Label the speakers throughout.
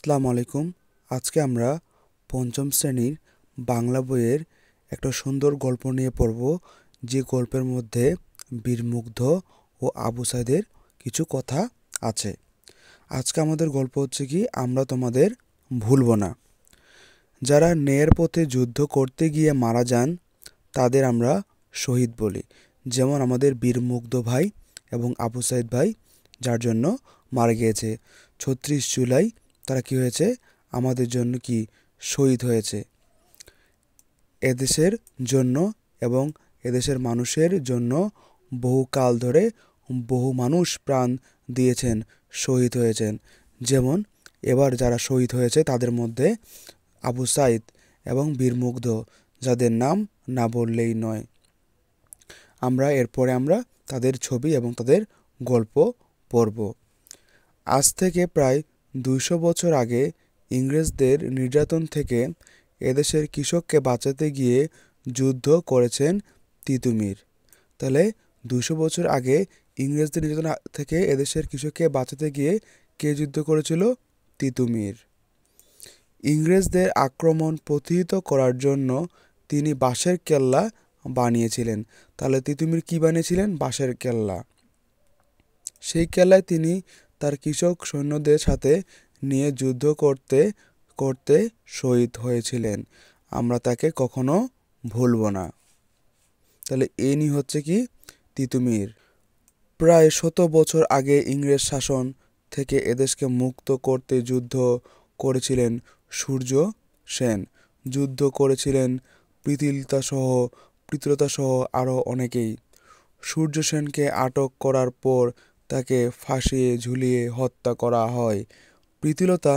Speaker 1: আসসালামু আলাইকুম। আজকে আমরা পঞ্চম শ্রেণীর বাংলা বইয়ের একটা সুন্দর গল্প নিয়ে পড়ব, যে গল্পের মধ্যে বীরমুগ্ধ ও আবু সাইদের কিছু কথা আছে। আজকে আমাদের গল্প হচ্ছে কি, আমরা তোমাদের ভুলবো না। যারা ন্যায়ের পথে যুদ্ধ করতে গিয়ে মারা যান তাদের আমরা শহীদ বলি। যেমন আমাদের বীরমুগ্ধ ভাই এবং আবু সাইদ ভাই, যার জন্য মারা গিয়েছে ৩৬ জুলাই, তারা কি হয়েছে, আমাদের জন্য কি শহীদ হয়েছে। এদেশের জন্য এবং এদেশের মানুষের জন্য বহুকাল ধরে বহু মানুষ প্রাণ দিয়েছেন, শহীদ হয়েছেন। যেমন এবার যারা শহীদ হয়েছে তাদের মধ্যে আবু সাইদ এবং বীরমুগ্ধ, যাদের নাম না বললেই নয়। এরপরে আমরা তাদের ছবি এবং তাদের গল্প পড়ব। আজ থেকে প্রায় ২০০ বছর আগে ইংরেজদের নির্যাতন থেকে এদেশের কৃষককে বাঁচাতে গিয়ে যুদ্ধ করেছেন তিতুমীর। তাহলে ২০০ বছর আগে ইংরেজদের নির্যাতন থেকে এদেশের কৃষককে বাঁচাতে গিয়ে কে যুদ্ধ করেছিল? তিতুমীর। ইংরেজদের আক্রমণ প্রতিহত করার জন্য তিনি বাঁশের কেল্লা বানিয়েছিলেন। তাহলে তিতুমীর কি বানিয়েছিলেন? বাঁশের কেল্লা। সেই কেল্লায় তিনি তার কৃষক সৈন্যদের সাথে নিয়ে যুদ্ধ করতে করতে শহীদ হয়েছিলেন। আমরা তাকে কখনো ভুলব না। তাহলে ইনি হচ্ছে কি? তিতুমীর। প্রায় ১০০ বছর আগে ইংরেজ শাসন থেকে এদেশকে মুক্ত করতে যুদ্ধ করেছিলেন সূর্য সেন। যুদ্ধ করেছিলেন প্রীতিলতা সহ আরও অনেকেই। সূর্য সেনকে আটক করার পর তাকে ফাঁসিয়ে ঝুলিয়ে হত্যা করা হয়। প্রীতিলতা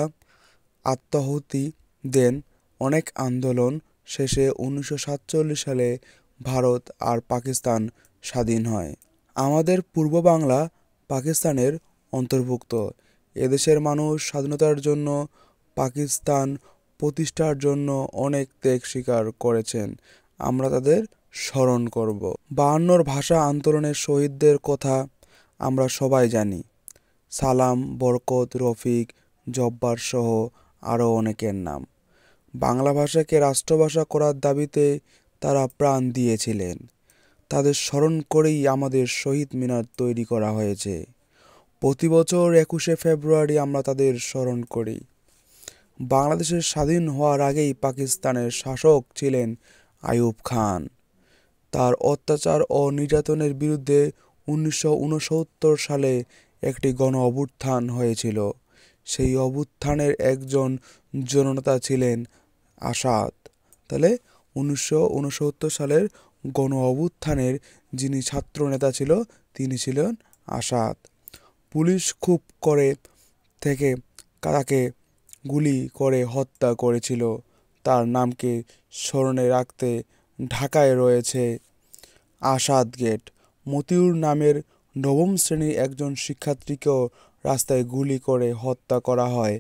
Speaker 1: আত্মাহুতি দেন। অনেক আন্দোলন শেষে ১৯৪৭ সালে ভারত আর পাকিস্তান স্বাধীন হয়। আমাদের পূর্ব বাংলা পাকিস্তানের অন্তর্ভুক্ত। এদেশের মানুষ স্বাধীনতার জন্য, পাকিস্তান প্রতিষ্ঠার জন্য অনেক ত্যাগ স্বীকার করেছেন। আমরা তাদের স্মরণ করব। ৫২'র ভাষা আন্দোলনের শহীদদের কথা আমরা সবাই জানি। সালাম, বরকত, রফিক, জব্বার সহ আরও অনেকের নাম। বাংলা ভাষাকে রাষ্ট্রভাষা করার দাবিতে তারা প্রাণ দিয়েছিলেন। তাদের স্মরণ করেই আমাদের শহীদ মিনার তৈরি করা হয়েছে। প্রতি বছর ২১শে ফেব্রুয়ারি আমরা তাদের স্মরণ করি। বাংলাদেশের স্বাধীন হওয়ার আগেই পাকিস্তানের শাসক ছিলেন আইয়ুব খান। তার অত্যাচার ও নির্যাতনের বিরুদ্ধে ১৯৬৯ সালে একটি গণ অভ্যুত্থান হয়েছিল। সেই অভ্যুত্থানের একজন জননেতা ছিলেন আসাদ। তাহলে ১৯৬৯ সালের গণ অভ্যুত্থানের যিনি ছাত্র নেতা ছিল, তিনি ছিলেন আসাদ। পুলিশ খুব করে থেকে তাকে গুলি করে হত্যা করেছিল। তার নামকে স্মরণে রাখতে ঢাকায় রয়েছে আসাদ গেট। মতিউর নামের নবম শ্রেণীর একজন শিক্ষার্থীকেও রাস্তায় গুলি করে হত্যা করা হয়।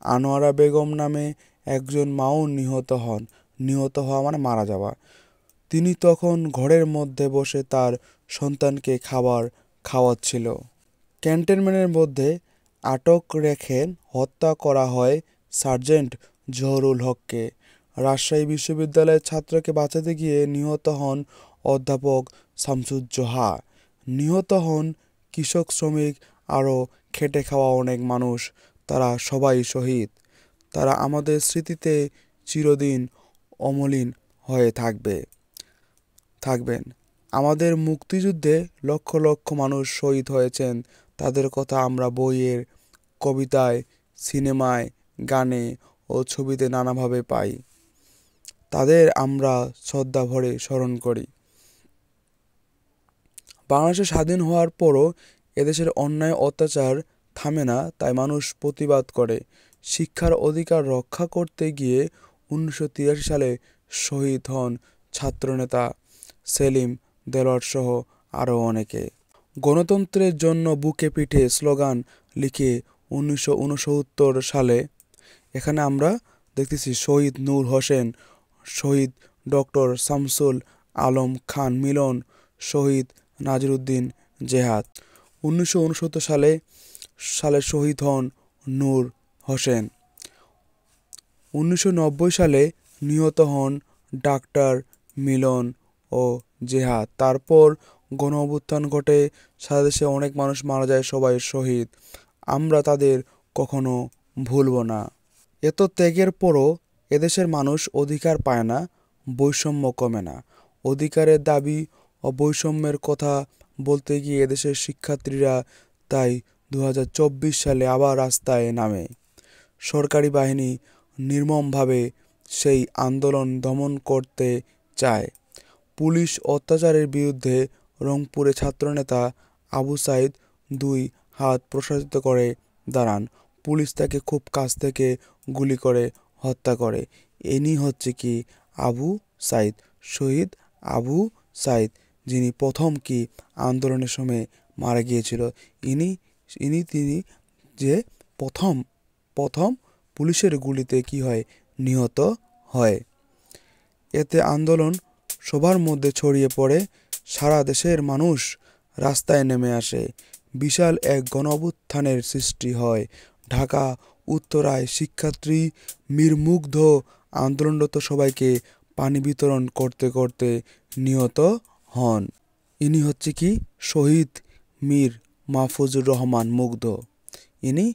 Speaker 1: আনোয়ারা বেগম নামে একজন মাও নিহত হন। নিহত হওয়া মানে মারা যাওয়া। তিনি তখন ঘরের মধ্যে বসে তার সন্তানকে খাবার খাওয়াচ্ছিল। ক্যান্টনমেন্টের মধ্যে আটক রেখে হত্যা করা হয় সার্জেন্ট জহুরুল হককে। রাজশাহী বিশ্ববিদ্যালয়ের ছাত্রকে বাঁচাতে গিয়ে নিহত হন অধ্যাপক শামসুজ্জোহা। নিহত হন কৃষক, শ্রমিক, আরও খেটে খাওয়া অনেক মানুষ। তারা সবাই শহীদ। তারা আমাদের স্মৃতিতে চিরদিন অমলিন হয়ে থাকবেন। আমাদের মুক্তিযুদ্ধে লক্ষ লক্ষ মানুষ শহীদ হয়েছেন। তাদের কথা আমরা বইয়ের, কবিতায়, সিনেমায়, গানে ও ছবিতে নানাভাবে পাই। তাদের আমরা শ্রদ্ধা ভরে স্মরণ করি। বাংলাদেশ স্বাধীন হওয়ার পরও এদেশের অন্যায় অত্যাচার থামে না, তাই মানুষ প্রতিবাদ করে। শিক্ষার অধিকার রক্ষা করতে গিয়ে ১৯৮৩ সালে শহীদ হন ছাত্রনেতা সেলিম দেলোয়ার সহ আরও অনেকে। গণতন্ত্রের জন্য বুকে পিঠে স্লোগান লিখে ১৯৬৯ সালে এখানে আমরা দেখতেছি শহীদ নূর হোসেন, শহীদ ডক্টর শামসুল আলম খান মিলন, শহীদ নাজিরউদ্দিন জেহাদ। ১৯৬৯ সালে শহীদ হন নূর হোসেন। 1990 সালে নিহত হন ডাক্তার মিলন ও জেহাদ। তারপর গণঅভ্যুত্থান ঘটে, সারা দেশে অনেক মানুষ মারা যায়, সবাই শহীদ। আমরা তাদের কখনো ভুলব না। এত ত্যাগের পরও এদেশের মানুষ অধিকার পায় না, বৈষম্য কমে না। অধিকারের দাবি ও বৈষম্যের কথা বলতে গিয়ে এদেশের শিক্ষার্থীরা তাই 2024 সালে আবার রাস্তায় নামে। সরকারি বাহিনী নির্মমভাবে সেই আন্দোলন দমন করতে চায়। পুলিশ অত্যাচারের বিরুদ্ধে রংপুরে ছাত্রনেতা আবু সাইদ 2 হাত প্রসারিত করে দাঁড়ান। পুলিশ তাকে খুব কাছ থেকে গুলি করে হত্যা করে। ইনি হচ্ছে কি আবু সাইদ, শহীদ আবু সাইদ, যিনি প্রথম কি আন্দোলনের সময় মারা গিয়েছিল। তিনি যে প্রথম পুলিশের গুলিতে কি হয়, নিহত হয়। এতে আন্দোলন সবার মধ্যে ছড়িয়ে পড়ে, সারা দেশের মানুষ রাস্তায় নেমে আসে, বিশাল এক গণঅভ্যুত্থানের সৃষ্টি হয়। ঢাকা উত্তরায় শিক্ষার্থী মীর মুগ্ধ আন্দোলনরত সবাইকে পানি বিতরণ করতে করতে নিহত হন। ইনি হচ্ছে কি শহীদ মীর মাহফুজুর রহমান মুগ্ধ। ইনি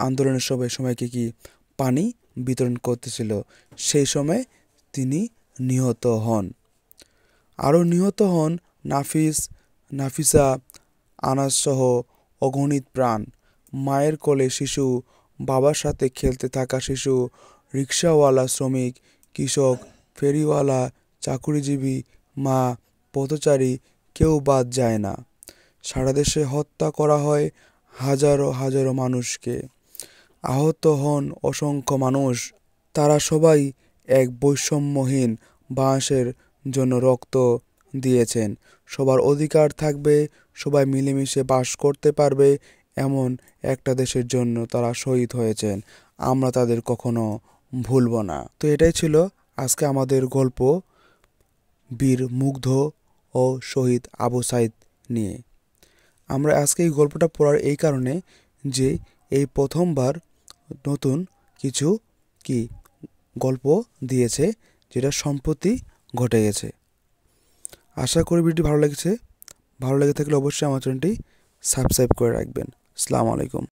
Speaker 1: আন্দোলনের সবাইকে কি পানি বিতরণ করতেছিল, সেই সময় তিনি নিহত হন। আরও নিহত হন নাফিসা, আনাসসহ অগণিত প্রাণ। মায়ের কোলে শিশু, বাবার সাথে খেলতে থাকা শিশু, রিকশাওয়ালা, শ্রমিক, কৃষক, ফেরিওয়ালা, চাকুরিজীবী, মা, পথচারী, কেউ বাদ যায় না। সারা দেশে হত্যা করা হয় হাজারো হাজারো মানুষকে। আহত হন অসংখ্য মানুষ। তারা সবাই এক বৈষম্যহীন বাংলাদেশের জন্য রক্ত দিয়েছেন। সবার অধিকার থাকবে, সবাই মিলেমিশে বাস করতে পারবে, এমন একটা দেশের জন্য তারা শহীদ হয়েছেন। আমরা তাদের কখনো ভুলব না। তো এটাই ছিল আজকে আমাদের গল্প, বীর মুগ্ধ ও শহীদ আবু সাইদ নিয়ে। আমরা আজকে এই গল্পটা পড়ার এই কারণে যে এই প্রথমবার নতুন কিছু কি গল্প দিয়েছে, যেটা সম্প্রতি ঘটে গেছে। আশা করি ভিডিওটি ভালো লেগেছে। ভালো লেগে থাকলে অবশ্যই আমার চ্যানেলটি সাবস্ক্রাইব করে রাখবেন। আসসালামু আলাইকুম।